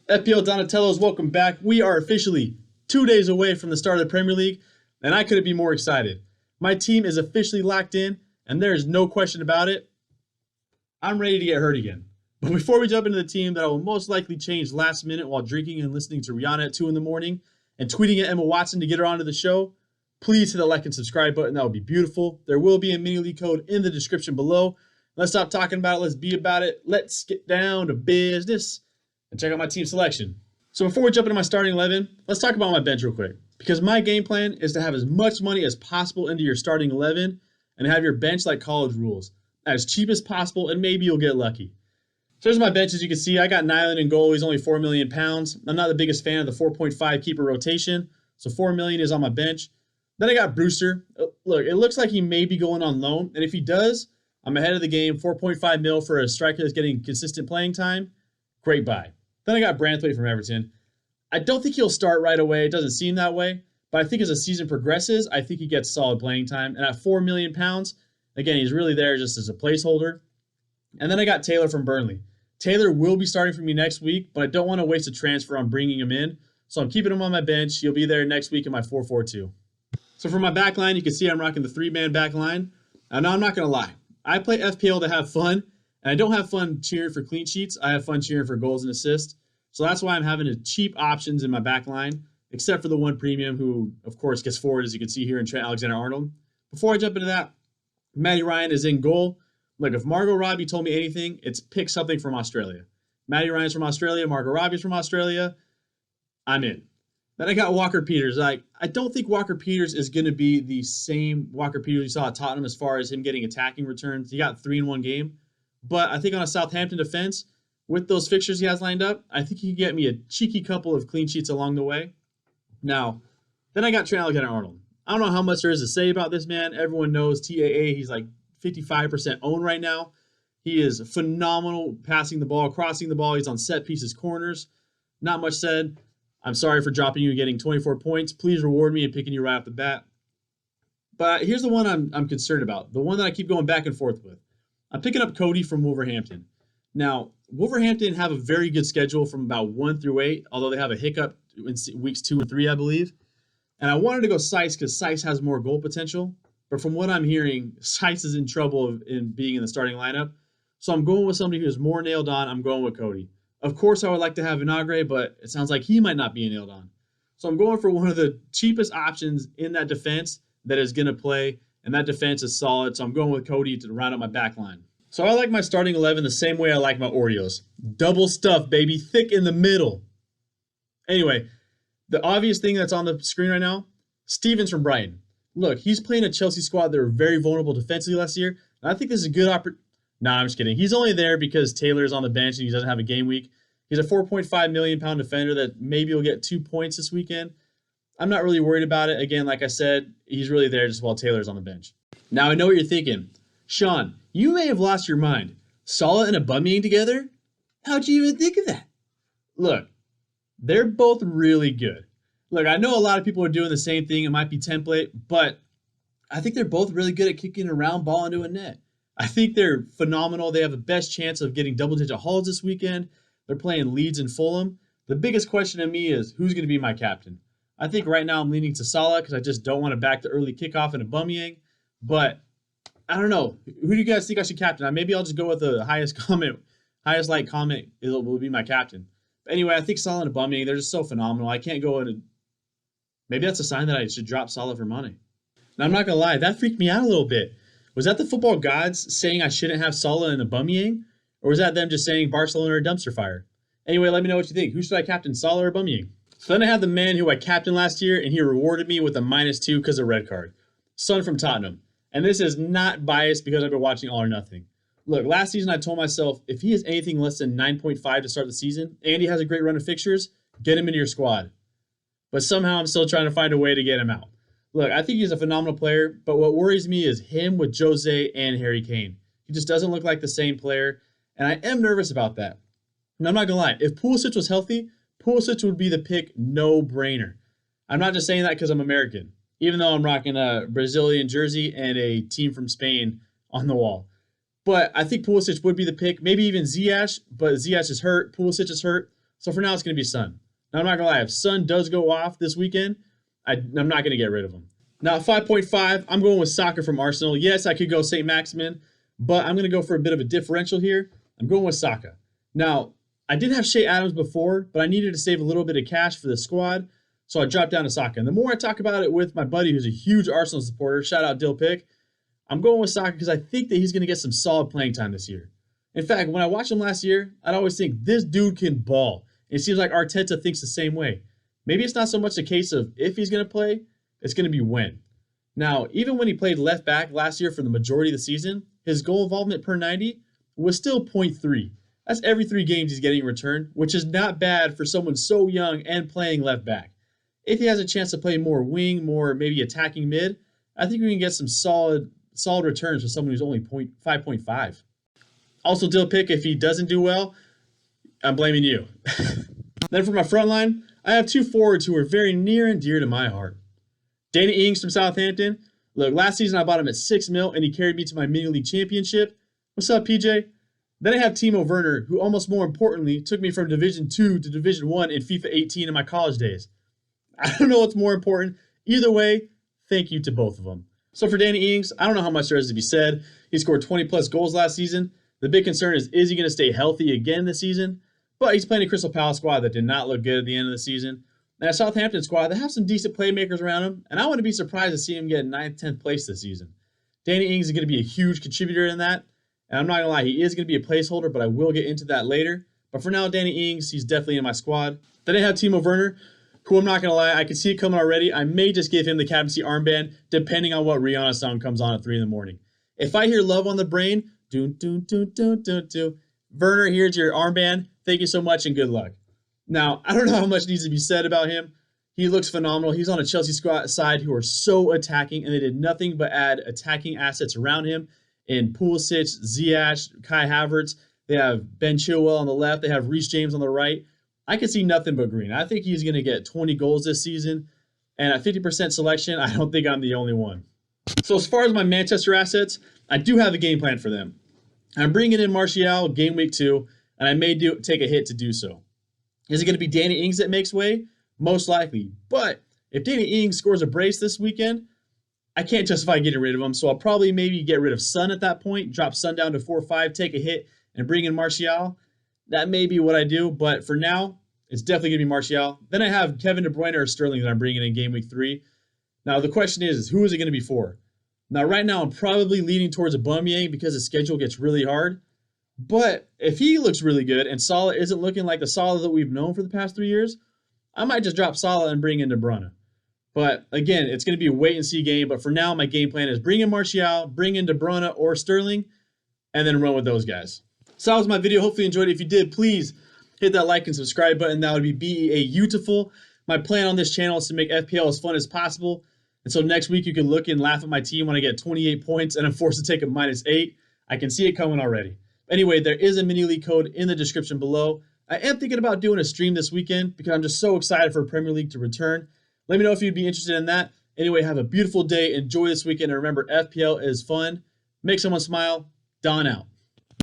FPL Donatellos, welcome back. We are officially 2 days away from the start of the Premier League, and I couldn't be more excited. My team is officially locked in, and there is no question about it. I'm ready to get hurt again. But before we jump into the team that I will most likely change last minute while drinking and listening to Rihanna at 2 in the morning and tweeting at Emma Watson to get her onto the show, please hit the like and subscribe button. That would be beautiful. There will be a mini league code in the description below. Let's stop talking about it. Let's be about it. Let's get down to business and check out my team selection. So before we jump into my starting 11, let's talk about my bench real quick. Because my game plan is to have as much money as possible into your starting 11 and have your bench like college rules, as cheap as possible, and maybe you'll get lucky. So here's my bench. As you can see, I got Nyland in goal. He's only 4 million pounds. I'm not the biggest fan of the 4.5 keeper rotation, so 4 million is on my bench. Then I got Brewster. Look, it looks like he may be going on loan, and if he does, I'm ahead of the game. 4.5 mil for a striker that's getting consistent playing time. Great buy. Then I got Branthwaite from Everton. I don't think he'll start right away. It doesn't seem that way. But I think as the season progresses, I think he gets solid playing time. And at 4 million pounds, again, he's really there just as a placeholder. And then I got Taylor from Burnley. Taylor will be starting for me next week, but I don't want to waste a transfer on bringing him in. So I'm keeping him on my bench. He'll be there next week in my 4-4-2. So for my back line, you can see I'm rocking the 3-man back line. Now, I'm not going to lie. I play FPL to have fun, and I don't have fun cheering for clean sheets. I have fun cheering for goals and assists. So that's why I'm having cheap options in my back line, except for the one premium who, of course, gets forward, as you can see here in Trent Alexander-Arnold. Before I jump into that, Matty Ryan is in goal. Look, if Margot Robbie told me anything, it's pick something from Australia. Matty Ryan's from Australia. Margot Robbie's from Australia. I'm in. Then I got Walker Peters. I don't think Walker Peters is going to be the same Walker Peters you saw at Tottenham as far as him getting attacking returns. He got 3 in one game. But I think on a Southampton defense, with those fixtures he has lined up, I think he can get me a cheeky couple of clean sheets along the way. Now, then I got Trent Alexander-Arnold. I don't know how much there is to say about this man. Everyone knows TAA. He's like 55% owned right now. He is phenomenal passing the ball, crossing the ball. He's on set pieces, corners. Not much said. I'm sorry for dropping you and getting 24 points. Please reward me and picking you right off the bat. But here's the one I'm concerned about, the one that I keep going back and forth with. I'm picking up Cody from Wolverhampton. Now, Wolverhampton have a very good schedule from about 1 through 8, although they have a hiccup in weeks 2 and 3, I believe. And I wanted to go Sykes because Sykes has more goal potential. But from what I'm hearing, Sykes is in trouble in being in the starting lineup. So I'm going with somebody who's more nailed on. I'm going with Cody. Of course, I would like to have Vinagre, but it sounds like he might not be nailed on. So I'm going for one of the cheapest options in that defense that is going to play, and that defense is solid. So I'm going with Cody to round out my back line. So I like my starting 11 the same way I like my Oreos. Double stuff, baby. Thick in the middle. Anyway, the obvious thing that's on the screen right now, Stevens from Brighton. Look, he's playing a Chelsea squad that were very vulnerable defensively last year. And I think this is a good opportunity. No, I'm just kidding. He's only there because Taylor's on the bench and he doesn't have a game week. He's a 4.5 million pound defender that maybe will get 2 points this weekend. I'm not really worried about it. Again, like I said, he's really there just while Taylor's on the bench. Now, I know what you're thinking. Sean, you may have lost your mind. Salah and Aubameyang together? How'd you even think of that? Look, they're both really good. Look, I know a lot of people are doing the same thing. It might be template, but I think they're both really good at kicking a round ball into a net. I think they're phenomenal. They have the best chance of getting double-digit hauls this weekend. They're playing Leeds and Fulham. The biggest question to me is who's going to be my captain? I think right now I'm leaning to Salah because I just don't want to back the early kickoff in Aubameyang. But I don't know. Who do you guys think I should captain? Maybe I'll just go with the highest like comment will be my captain. But anyway, I think Salah and Aubameyang, they're just so phenomenal. I can't go in. Maybe that's a sign that I should drop Salah for money. Now, I'm not going to lie. That freaked me out a little bit. Was that the football gods saying I shouldn't have Salah and Aubameyang? Or was that them just saying Barcelona are a dumpster fire? Anyway, let me know what you think. Who should I captain, Salah or Aubameyang? So then I have the man who I captained last year, and he rewarded me with a -2 because of red card. Son from Tottenham. And this is not biased because I've been watching All or Nothing. Look, last season I told myself, if he is anything less than 9.5 to start the season, and he has a great run of fixtures, get him into your squad. But somehow I'm still trying to find a way to get him out. Look, I think he's a phenomenal player, but what worries me is him with Jose and Harry Kane. He just doesn't look like the same player, and I am nervous about that. And I'm not going to lie, if Pulisic was healthy, Pulisic would be the pick, no-brainer. I'm not just saying that because I'm American, even though I'm rocking a Brazilian jersey and a team from Spain on the wall. But I think Pulisic would be the pick, maybe even Ziyech, but Ziyech is hurt, Pulisic is hurt. So for now, it's going to be Son. Now, I'm not going to lie. If Son does go off this weekend, I'm not going to get rid of him. Now, at 5.5, I'm going with Saka from Arsenal. Yes, I could go St. Maximin, but I'm going to go for a bit of a differential here. I'm going with Saka. Now, I did have Shea Adams before, but I needed to save a little bit of cash for the squad, so I dropped down to Saka. And the more I talk about it with my buddy who's a huge Arsenal supporter, shout out Dill Pick, I'm going with Saka because I think that he's going to get some solid playing time this year. In fact, when I watched him last year, I'd always think, this dude can ball. And it seems like Arteta thinks the same way. Maybe it's not so much a case of if he's going to play, it's going to be when. Now, even when he played left back last year for the majority of the season, his goal involvement per 90 was still 0.3. That's every 3 games he's getting in return, which is not bad for someone so young and playing left back. If he has a chance to play more wing, more maybe attacking mid, I think we can get some solid returns for someone who's only 5.5. Also, Dill Pick, if he doesn't do well, I'm blaming you. Then for my front line, I have 2 forwards who are very near and dear to my heart. Danny Ings from Southampton. Look, last season I bought him at 6 mil and he carried me to my mini league championship. What's up, PJ? Then I have Timo Werner, who almost more importantly took me from Division 2 to Division 1 in FIFA 18 in my college days. I don't know what's more important. Either way, thank you to both of them. So for Danny Ings, I don't know how much there is to be said. He scored 20 plus goals last season. The big concern is he going to stay healthy again this season? But he's playing a Crystal Palace squad that did not look good at the end of the season. And a Southampton squad that have some decent playmakers around him, and I wouldn't be surprised to see him get 9th, 10th place this season. Danny Ings is going to be a huge contributor in that, and I'm not going to lie, he is going to be a placeholder, but I will get into that later. But for now, Danny Ings, he's definitely in my squad. Then I have Timo Werner, who I'm not going to lie, I can see it coming already. I may just give him the captaincy armband, depending on what Rihanna song comes on at 3 in the morning. If I hear Love on the Brain, Werner, here's your armband. Thank you so much and good luck. Now, I don't know how much needs to be said about him. He looks phenomenal. He's on a Chelsea side who are so attacking, and they did nothing but add attacking assets around him in Pulisic, Ziyech, Kai Havertz. They have Ben Chilwell on the left. They have Reece James on the right. I can see nothing but green. I think he's going to get 20 goals this season. And at 50% selection, I don't think I'm the only one. So as far as my Manchester assets, I do have a game plan for them. I'm bringing in Martial game week 2, and I may take a hit to do so. Is it going to be Danny Ings that makes way? Most likely. But if Danny Ings scores a brace this weekend, I can't justify getting rid of him. So I'll probably maybe get rid of Son at that point, drop Son down to 4-5, take a hit, and bring in Martial. That may be what I do. But for now, it's definitely going to be Martial. Then I have Kevin De Bruyne or Sterling that I'm bringing in game week 3. Now the question is who is it going to be for? Now right now I'm probably leaning towards Aubameyang because his schedule gets really hard. But if he looks really good and Salah isn't looking like the Salah that we've known for the past 3 years, I might just drop Salah and bring in De Bruyne. But again, it's going to be a wait-and-see game. But for now, my game plan is bring in Martial, bring in De Bruyne or Sterling, and then run with those guys. So that was my video. Hopefully you enjoyed it. If you did, please hit that like and subscribe button. That would be beautiful. My plan on this channel is to make FPL as fun as possible. And so next week, you can look and laugh at my team when I get 28 points and I'm forced to take a -8. I can see it coming already. Anyway, there is a mini league code in the description below. I am thinking about doing a stream this weekend because I'm just so excited for Premier League to return. Let me know if you'd be interested in that. Anyway, have a beautiful day. Enjoy this weekend. And remember, FPL is fun. Make someone smile. Don out.